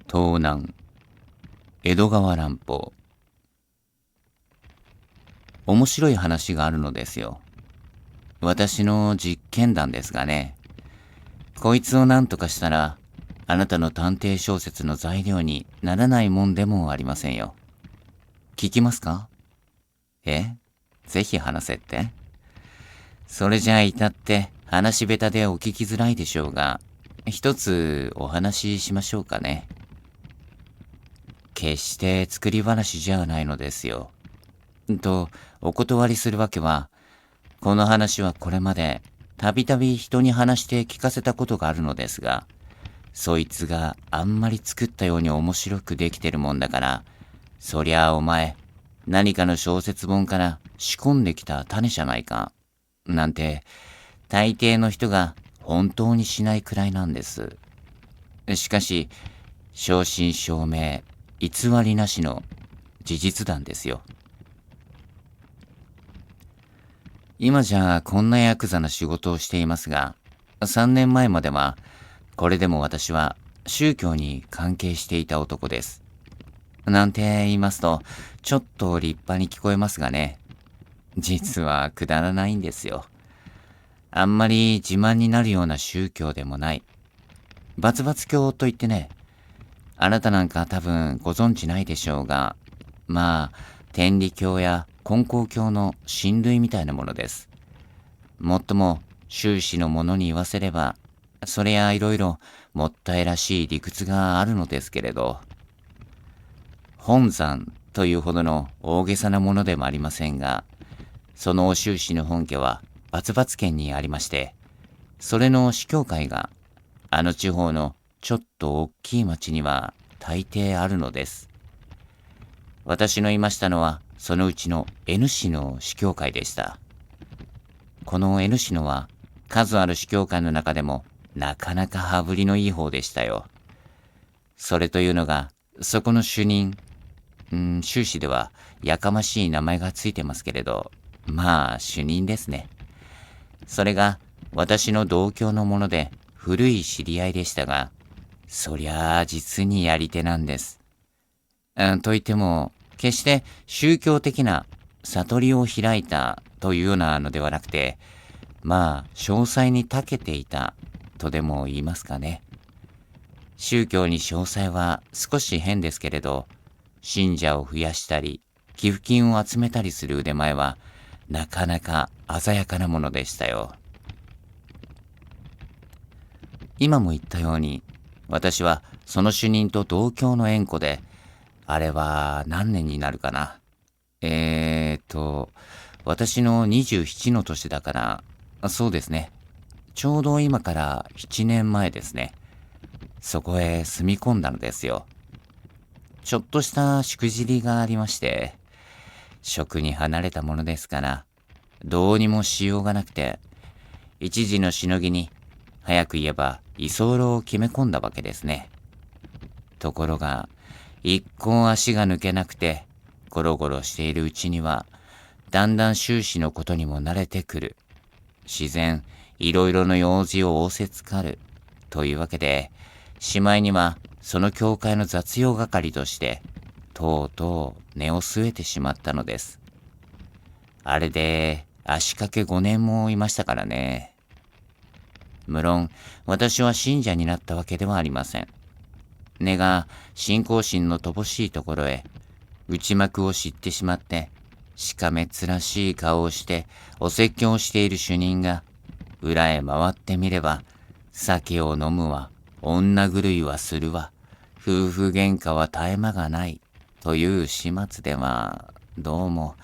盗難、江戸川乱歩。面白い話があるのですよ。私の実験談ですがね。こいつを何とかしたら、あなたの探偵小説の材料にならないもんでもありませんよ。聞きますか？ぜひ話せって。それじゃあ至って話下手でお聞きづらいでしょうが、一つお話ししましょうかね。決して作り話じゃないのですよ。と、お断りするわけは、この話はこれまでたびたび人に話して聞かせたことがあるのですが、そいつがあんまり作ったように面白くできてるもんだから、そりゃあお前、何かの小説本から仕込んできた種じゃないか、なんて、大抵の人が本当にしないくらいなんです。しかし、正真正銘、偽りなしの事実談ですよ。今じゃこんなヤクザな仕事をしていますが、3年前までは、これでも私は宗教に関係していた男です。なんて言いますと、ちょっと立派に聞こえますがね。実はくだらないんですよ。あんまり自慢になるような宗教でもない。バツバツ教といってね、あなたなんか多分ご存知ないでしょうが、まあ、天理教や根高教の親類みたいなものです。もっとも、宗師の者に言わせれば、それやいろいろもったいらしい理屈があるのですけれど、本山というほどの大げさなものでもありませんが、その宗師の本家はバツバツ県にありまして、それの司教会があの地方のちょっと大きい町には大抵あるのです。私のいましたのはそのうちの N 市の司教会でした。この N 市のは数ある司教会の中でもなかなか羽振りのいい方でしたよ。それというのが、そこの主任、宗師ではやかましい名前がついてますけれど、まあ主任ですね。それが私の同郷のもので古い知り合いでしたが、そりゃあ実にやり手なんです。といっても、決して宗教的な悟りを開いたというようなのではなくて、まあ詳細に長けていたとでも言いますかね。宗教に詳細は少し変ですけれど、信者を増やしたり、寄付金を集めたりする腕前は、なかなか鮮やかなものでしたよ。今も言ったように、私はその主任と同郷の縁故で、あれは何年になるかな。私の27の年だから、そうですね。ちょうど今から7年前ですね。そこへ住み込んだのですよ。ちょっとしたしくじりがありまして、職に離れたものですから、どうにもしようがなくて、一時のしのぎに、早く言えば居候を決め込んだわけですね。ところが、一向足が抜けなくて、ゴロゴロしているうちには、だんだん収支のことにも慣れてくる。自然、いろいろの用事を仰せつかる。というわけで、しまいには、その教会の雑用係として、とうとう根を据えてしまったのです。あれで、足掛け5年もいましたからね。無論、私は信者になったわけではありません。根が信仰心の乏しいところへ、内幕を知ってしまって、しかめっ面しい顔をして、お説教をしている主任が、裏へ回ってみれば、酒を飲むわ、女狂いはするわ、夫婦喧嘩は絶え間がない、という始末では、どうも、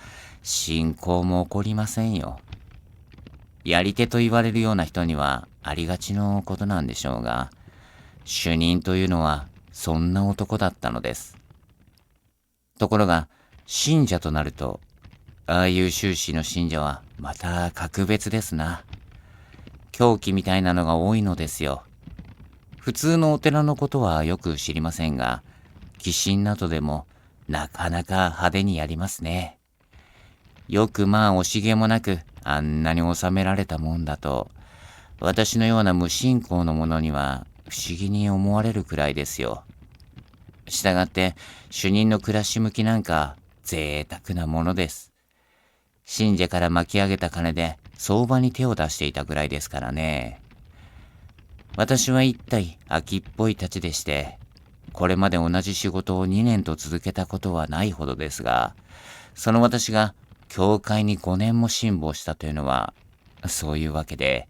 信仰も起こりませんよ。やり手と言われるような人にはありがちのことなんでしょうが、主任というのはそんな男だったのです。ところが、信者となると、ああいう宗師の信者はまた格別ですな。狂気みたいなのが多いのですよ。普通のお寺のことはよく知りませんが、寄進などでもなかなか派手にやりますね。よくまあ惜しげもなくあんなに収められたもんだと、私のような無信仰の者には不思議に思われるくらいですよ。したがって、主任の暮らし向きなんか贅沢なものです。信者から巻き上げた金で相場に手を出していたぐらいですからね。私は一体秋っぽいたちでして、これまで同じ仕事を2年と続けたことはないほどですが、その私が教会に5年も辛抱したというのは、そういうわけで、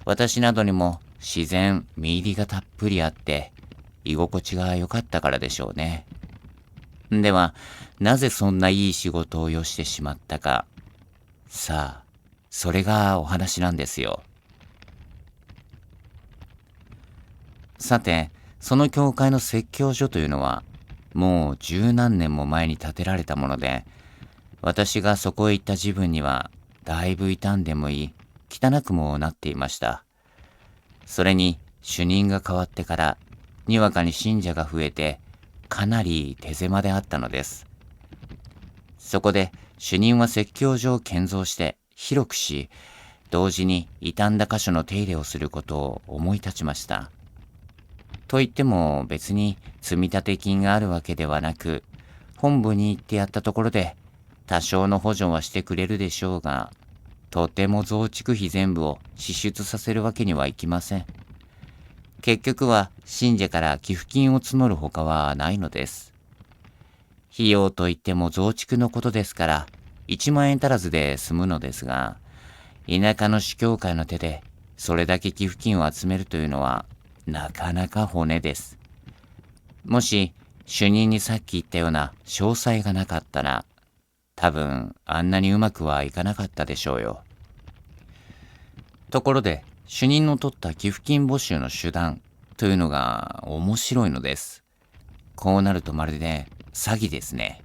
私などにも自然見入りがたっぷりあって、居心地が良かったからでしょうね。では、なぜそんないい仕事をよしてしまったか。さあ、それがお話なんですよ。さて、その教会の説教所というのは、もう十何年も前に建てられたもので、私がそこへ行った自分には、だいぶ傷んでもいい、汚くもなっていました。それに、主任が変わってから、にわかに信者が増えて、かなり手狭であったのです。そこで、主任は説教所を建造して広くし、同時に傷んだ箇所の手入れをすることを思い立ちました。と言っても別に積立金があるわけではなく、本部に行ってやったところで多少の補助はしてくれるでしょうが、とても増築費全部を支出させるわけにはいきません。結局は信者から寄付金を募るほかはないのです。費用といっても増築のことですから、1万円足らずで済むのですが、田舎の主教会の手でそれだけ寄付金を集めるというのはなかなか骨です。もし主任にさっき言ったような詳細がなかったら、多分あんなにうまくはいかなかったでしょうよ。ところで、主任の取った寄付金募集の手段というのが面白いのです。こうなるとまるで詐欺ですね。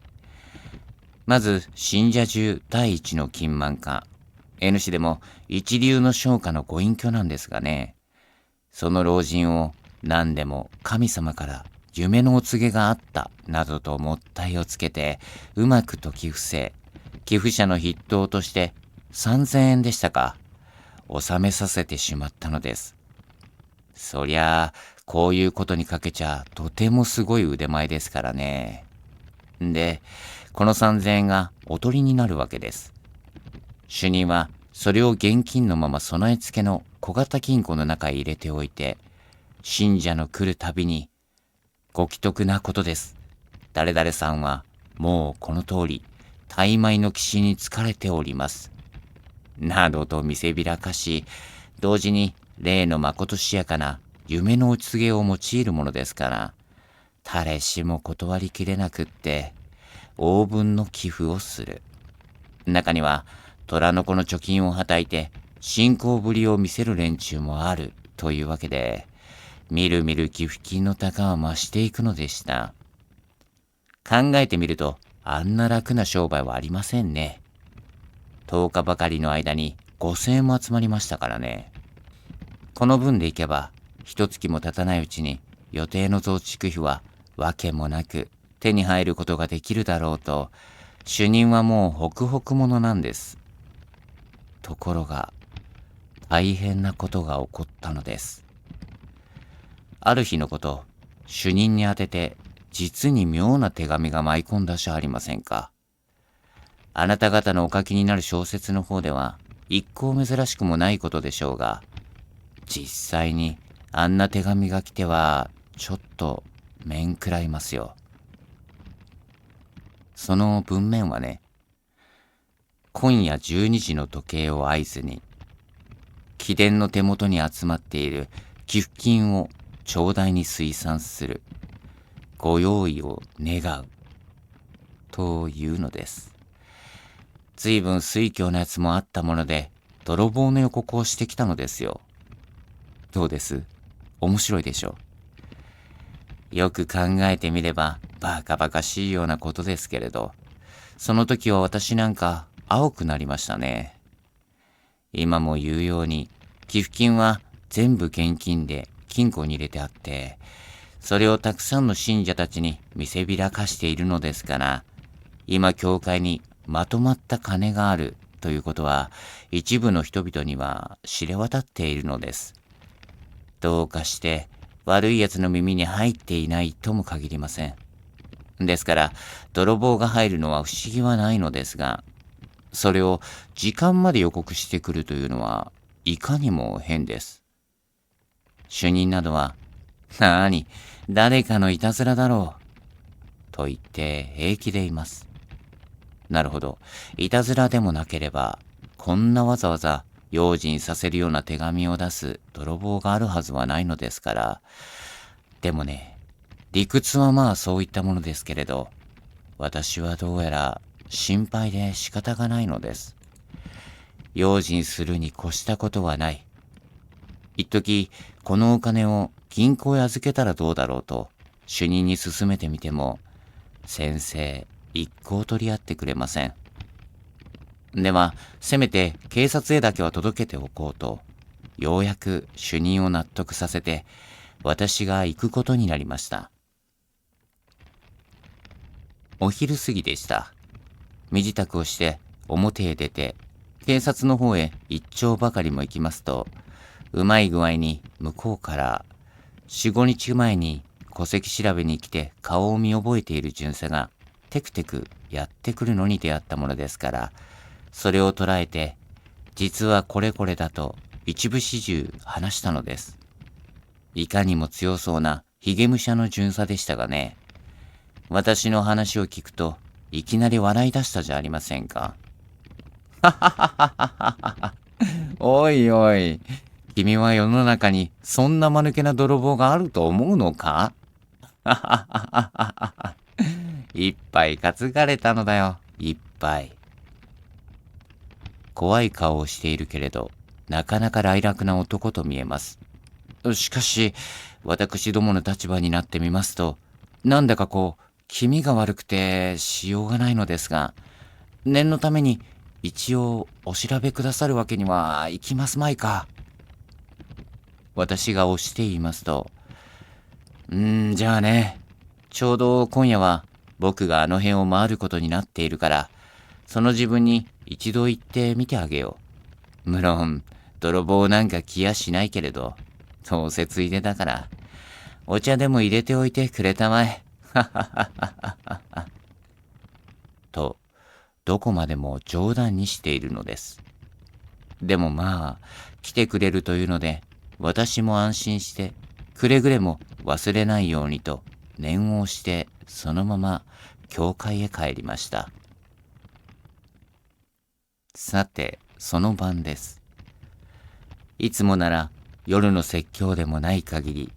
まず、信者中第一の金満家。N 氏でも一流の商家のご隠居なんですがね。その老人を何でも神様から夢のお告げがあったなどともったいをつけてうまく説き伏せ、寄付者の筆頭として3000円でしたか、納めさせてしまったのです。そりゃあ、こういうことにかけちゃとてもすごい腕前ですからね。で、この3000円がおとりになるわけです。主任はそれを現金のまま備え付けの小型金庫の中へ入れておいて、信者の来るたびに、ご奇特なことです。誰々さんはもうこの通り、大枚の騎士に疲れております。などと見せびらかし、同時に例のまことしやかな夢のお告げを用いるものですから、誰しも断りきれなくって、応分の寄付をする。中には、虎の子の貯金をはたいて、信仰ぶりを見せる連中もあるというわけで、みるみる寄付金の高は増していくのでした。考えてみると、あんな楽な商売はありませんね。10日ばかりの間に5000円も集まりましたからね。この分でいけば、一月も経たないうちに予定の増築費はわけもなく手に入ることができるだろうと、主任はもうホクホク者なんです。ところが、大変なことが起こったのです。ある日のこと、主任に宛てて実に妙な手紙が舞い込んだじゃありませんか。あなた方のお書きになる小説の方では一向珍しくもないことでしょうが、実際にあんな手紙が来てはちょっと面食らいますよ。その文面はね、今夜12時の時計を合図に、貴殿の手元に集まっている寄付金を頂戴に推算する。ご用意を願う。というのです。随分推挙のやつもあったもので、泥棒の予告をしてきたのですよ。どうです？面白いでしょ？よく考えてみれば、バカバカしいようなことですけれど、その時は私なんか青くなりましたね。今も言うように、寄付金は全部現金で金庫に入れてあって、それをたくさんの信者たちに見せびらかしているのですから、今教会にまとまった金があるということは、一部の人々には知れ渡っているのです。どうかして悪い奴の耳に入っていないとも限りません。ですから、泥棒が入るのは不思議はないのですが、それを時間まで予告してくるというのは、いかにも変です。主任などは、なーに、誰かのいたずらだろう、と言って平気でいます。なるほど。いたずらでもなければ、こんなわざわざ用心させるような手紙を出す泥棒があるはずはないのですから。でもね、理屈はまあそういったものですけれど、私はどうやら心配で仕方がないのです。用心するに越したことはない。一時、このお金を銀行へ預けたらどうだろうと主任に勧めてみても、先生、一向取り合ってくれません。では、せめて警察へだけは届けておこうと、ようやく主任を納得させて、私が行くことになりました。お昼過ぎでした。身支度をして表へ出て、警察の方へ一丁ばかりも行きますと、うまい具合に向こうから4、5日前に戸籍調べに来て顔を見覚えている巡査がテクテクやってくるのに出会ったものですから、それを捉えて、実はこれこれだと一部始終話したのです。いかにも強そうなヒゲ武者の巡査でしたがね、私の話を聞くといきなり笑い出したじゃありませんか。おいおい、君は世の中にそんな間抜けな泥棒があると思うのか。一杯担がれたのだよ、一杯。怖い顔をしているけれど、なかなか来楽な男と見えます。しかし、私どもの立場になってみますと、なんだか気味が悪くてしようがないのですが、念のために一応お調べくださるわけにはいきますまいか。私が押して言いますと、じゃあね、ちょうど今夜は僕があの辺を回ることになっているから、その自分に一度行ってみてあげよう。無論、泥棒なんか来やしないけれど、どうせついでだから、お茶でも入れておいてくれたまえ。と、どこまでも冗談にしているのです。でもまあ、来てくれるというので、私も安心して、くれぐれも忘れないようにと念を押して、そのまま教会へ帰りました。さて、その晩です。いつもなら夜の説教でもない限り、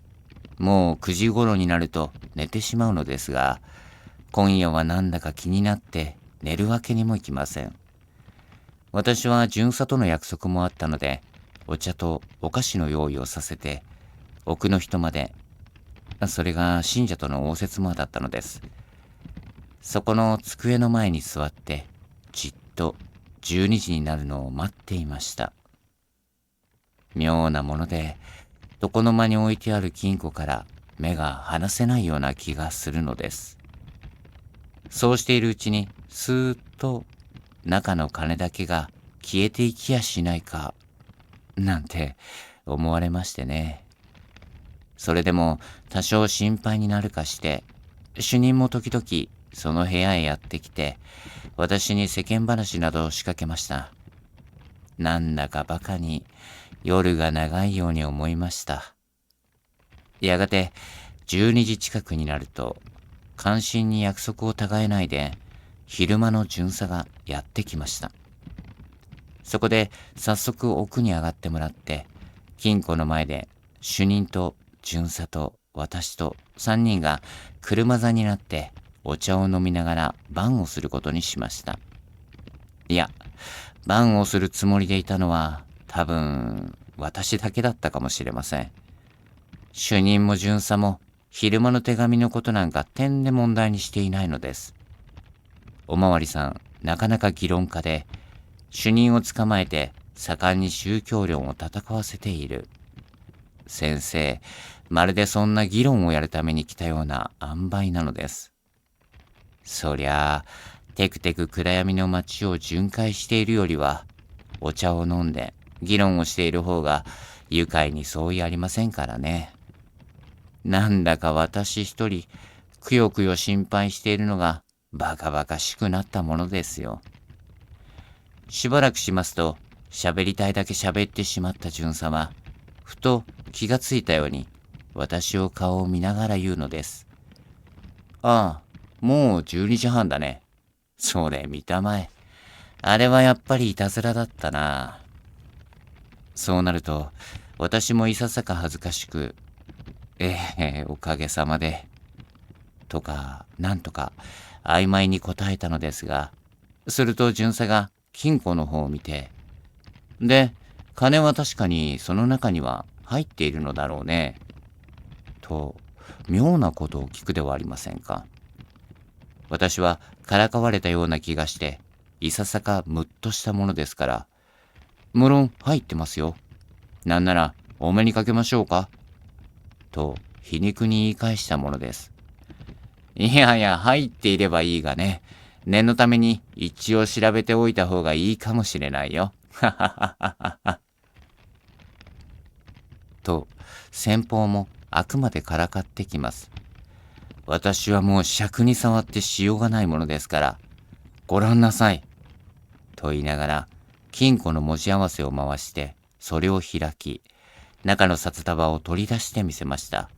もう9時頃になると寝てしまうのですが、今夜はなんだか気になって寝るわけにもいきません。私は巡査との約束もあったので、お茶とお菓子の用意をさせて、奥の人まで、それが信者との応接間だったのです。そこの机の前に座って、じっと12時になるのを待っていました。妙なもので、床の間に置いてある金庫から目が離せないような気がするのです。そうしているうちに、スーッと中の金だけが消えていきやしないか、なんて思われましてね。それでも多少心配になるかして、主任も時々その部屋へやってきて、私に世間話などを仕掛けました。なんだかバカに夜が長いように思いました。やがて12時近くになると、感心に約束を違えないで、昼間の巡査がやってきました。そこで早速奥に上がってもらって、金庫の前で主任と巡査と私と3人が車座になってお茶を飲みながら晩をすることにしました。いや、晩をするつもりでいたのは多分私だけだったかもしれません。主任も巡査も昼間の手紙のことなんか点で問題にしていないのです。おまわりさん、なかなか議論家で、主任を捕まえて盛んに宗教論を戦わせている。先生、まるでそんな議論をやるために来たような塩梅なのです。そりゃあ、テクテク暗闇の街を巡回しているよりは、お茶を飲んで議論をしている方が愉快に相違ありませんからね。なんだか私一人、くよくよ心配しているのがバカバカしくなったものですよ。しばらくしますと、喋りたいだけ喋ってしまった巡査は、ふと気がついたように、私を顔を見ながら言うのです。ああ、もう12時半だね。それ見たまえ。あれはやっぱりいたずらだったな。そうなると、私もいささか恥ずかしく、おかげさまで、とか、なんとか、曖昧に答えたのですが、すると巡査が金庫の方を見て、で、金は確かにその中には入っているのだろうね。と、妙なことを聞くではありませんか。私はからかわれたような気がして、いささかムッとしたものですから、無論入ってますよ。なんなら多めにかけましょうか。と皮肉に言い返したものです。いやいや、入っていればいいがね。念のために一応調べておいた方がいいかもしれないよ。ははははは。と、先方もあくまでからかってきます。私はもう尺に触ってしようがないものですから、ご覧なさい。と言いながら、金庫の文字合わせを回して、それを開き、中の札束を取り出してみせました。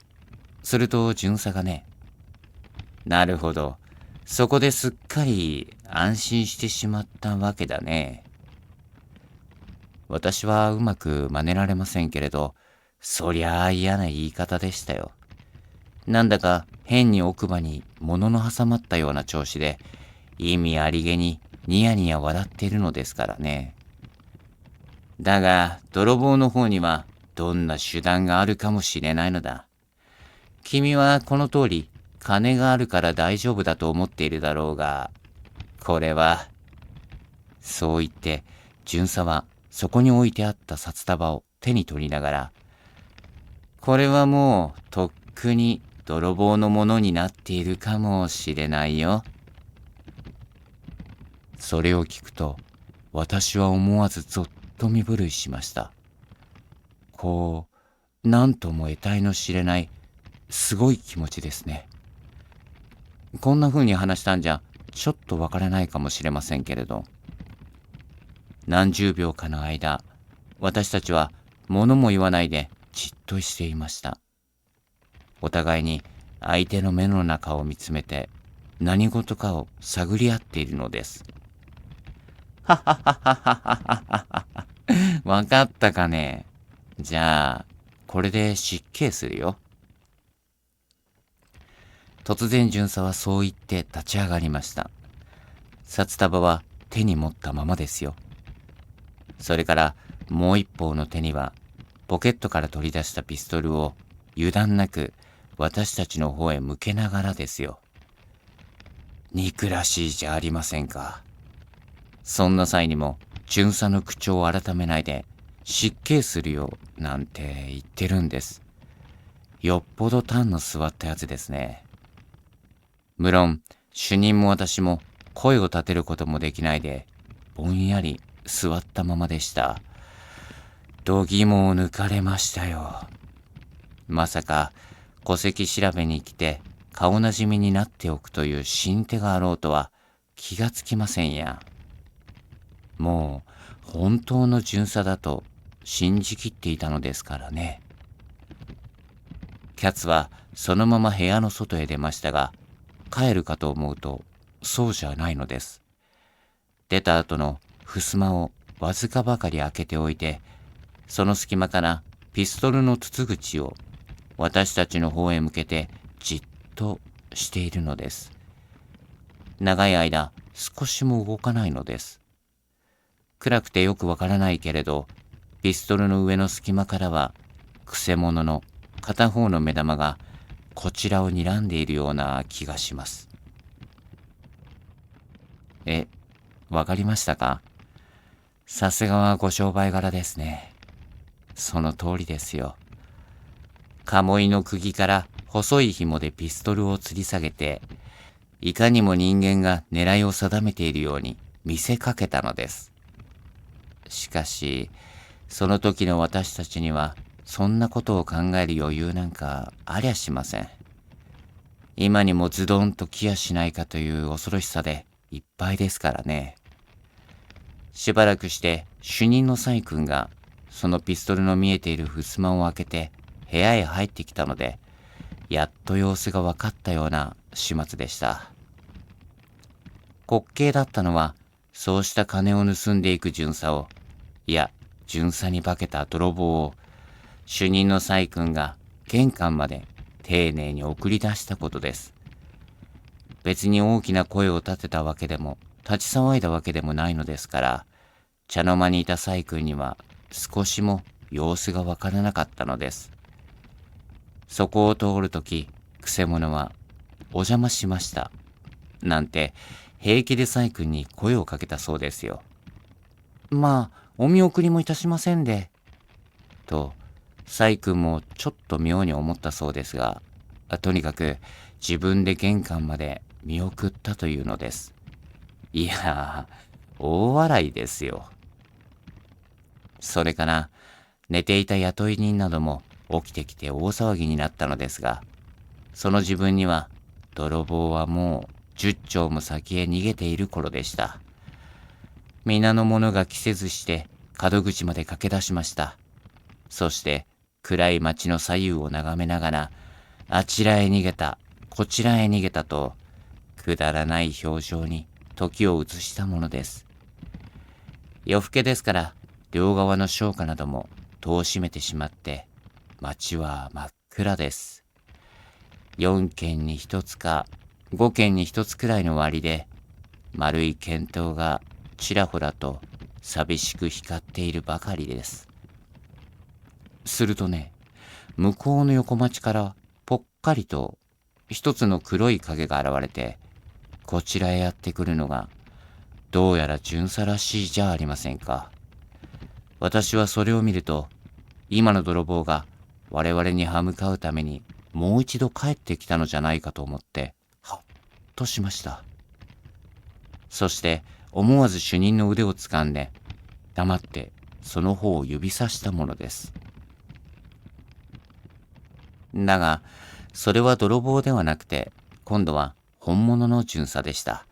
すると、巡査がね、なるほど。そこですっかり安心してしまったわけだね。私はうまく真似られませんけれど、そりゃあ嫌な言い方でしたよ。なんだか変に奥歯に物の挟まったような調子で、意味ありげにニヤニヤ笑っているのですからね。だが、泥棒の方にはどんな手段があるかもしれないのだ。君はこの通り、金があるから大丈夫だと思っているだろうが、これは、そう言って、巡査はそこに置いてあった札束を手に取りながら、これはもうとっくに泥棒のものになっているかもしれないよ。それを聞くと、私は思わずぞっと身震いしました。こう、なんとも得体の知れない、すごい気持ちですね。こんな風に話したんじゃ、ちょっとわからないかもしれませんけれど、何十秒かの間、私たちは物も言わないでじっとしていました。お互いに相手の目の中を見つめて何事かを探り合っているのです。ははははははは。わかったかね。じゃあ、これで失敬するよ。突然巡査はそう言って立ち上がりました。札束は手に持ったままですよ。それからもう一方の手にはポケットから取り出したピストルを油断なく私たちの方へ向けながらですよ。憎らしいじゃありませんか。そんな際にも巡査の口調を改めないで失敬するよなんて言ってるんです。よっぽどタンの座ったやつですね。無論主任も私も声を立てることもできないでぼんやり座ったままでした。度肝を抜かれましたよ。まさか戸籍調べに来て顔なじみになっておくという新手があろうとは気がつきませんや。もう本当の巡査だと信じきっていたのですからね。キャツはそのまま部屋の外へ出ましたが、帰るかと思うとそうじゃないのです。出た後の襖をわずかばかり開けておいて、その隙間からピストルの筒口を私たちの方へ向けてじっとしているのです。長い間少しも動かないのです。暗くてよくわからないけれど、ピストルの上の隙間からはくせ者の片方の目玉がこちらを睨んでいるような気がします。わかりましたか？さすがはご商売柄ですね。その通りですよ。鴨居の釘から細い紐でピストルを吊り下げて、いかにも人間が狙いを定めているように見せかけたのです。しかし、その時の私たちには、そんなことを考える余裕なんかありゃしません。今にもズドンと来やしないかという恐ろしさでいっぱいですからね。しばらくして主任のサイ君がそのピストルの見えている襖を開けて部屋へ入ってきたので、やっと様子が分かったような始末でした。滑稽だったのは、そうした金を盗んでいく巡査を、いや、巡査に化けた泥棒を、主任のサイ君が玄関まで丁寧に送り出したことです。別に大きな声を立てたわけでも、立ち騒いだわけでもないのですから、茶の間にいたサイ君には少しも様子がわからなかったのです。そこを通るとき、くせ者は、お邪魔しました。なんて、平気でサイ君に声をかけたそうですよ。まあ、お見送りもいたしませんで。と、サイ君もちょっと妙に思ったそうですが、とにかく自分で玄関まで見送ったというのです。いやー、大笑いですよ。それから、寝ていた雇い人なども起きてきて大騒ぎになったのですが、その自分には、泥棒はもう10丁も先へ逃げている頃でした。皆の者が着せずして門口まで駆け出しました。そして暗い町の左右を眺めながら、あちらへ逃げた、こちらへ逃げたと、くだらない表情に時を移したものです。夜更けですから、両側の商家なども戸を閉めてしまって、町は真っ暗です。4軒に1つか5軒に1つくらいの割で、丸い剣灯がちらほらと寂しく光っているばかりです。するとね、向こうの横町からぽっかりと一つの黒い影が現れて、こちらへやってくるのが、どうやら巡査らしいじゃありませんか。私はそれを見ると、今の泥棒が我々に歯向かうためにもう一度帰ってきたのじゃないかと思って、はっとしました。そして思わず主任の腕をつかんで、黙ってその方を指さしたものです。だが、それは泥棒ではなくて、今度は本物の巡査でした。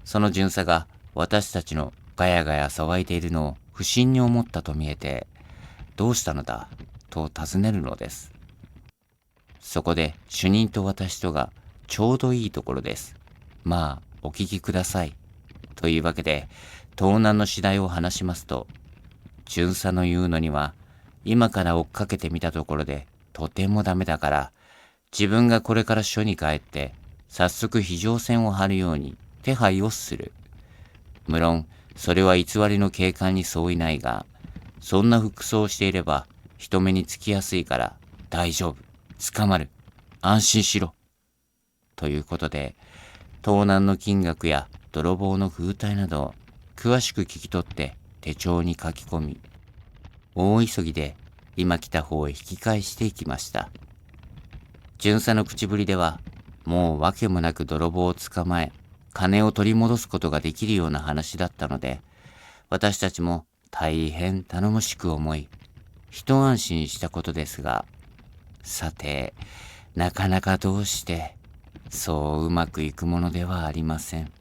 その巡査が私たちのガヤガヤ騒いでいるのを不審に思ったと見えて、どうしたのだと尋ねるのです。そこで主任と私とがちょうどいいところです。まあ、お聞きください。というわけで、盗難の次第を話しますと、巡査の言うのには、今から追っかけてみたところで、とてもダメだから、自分がこれから署に帰って、早速非常線を張るように手配をする。無論、それは偽りの警官に相違ないが、そんな服装をしていれば、人目につきやすいから、大丈夫。捕まる。安心しろ。ということで、盗難の金額や泥棒の風体などを詳しく聞き取って手帳に書き込み、大急ぎで今来た方へ引き返していきました。巡査の口ぶりでは、もう訳もなく泥棒を捕まえ、金を取り戻すことができるような話だったので、私たちも大変頼もしく思い、一安心したことですが、さて、なかなかどうして、そううまくいくものではありません。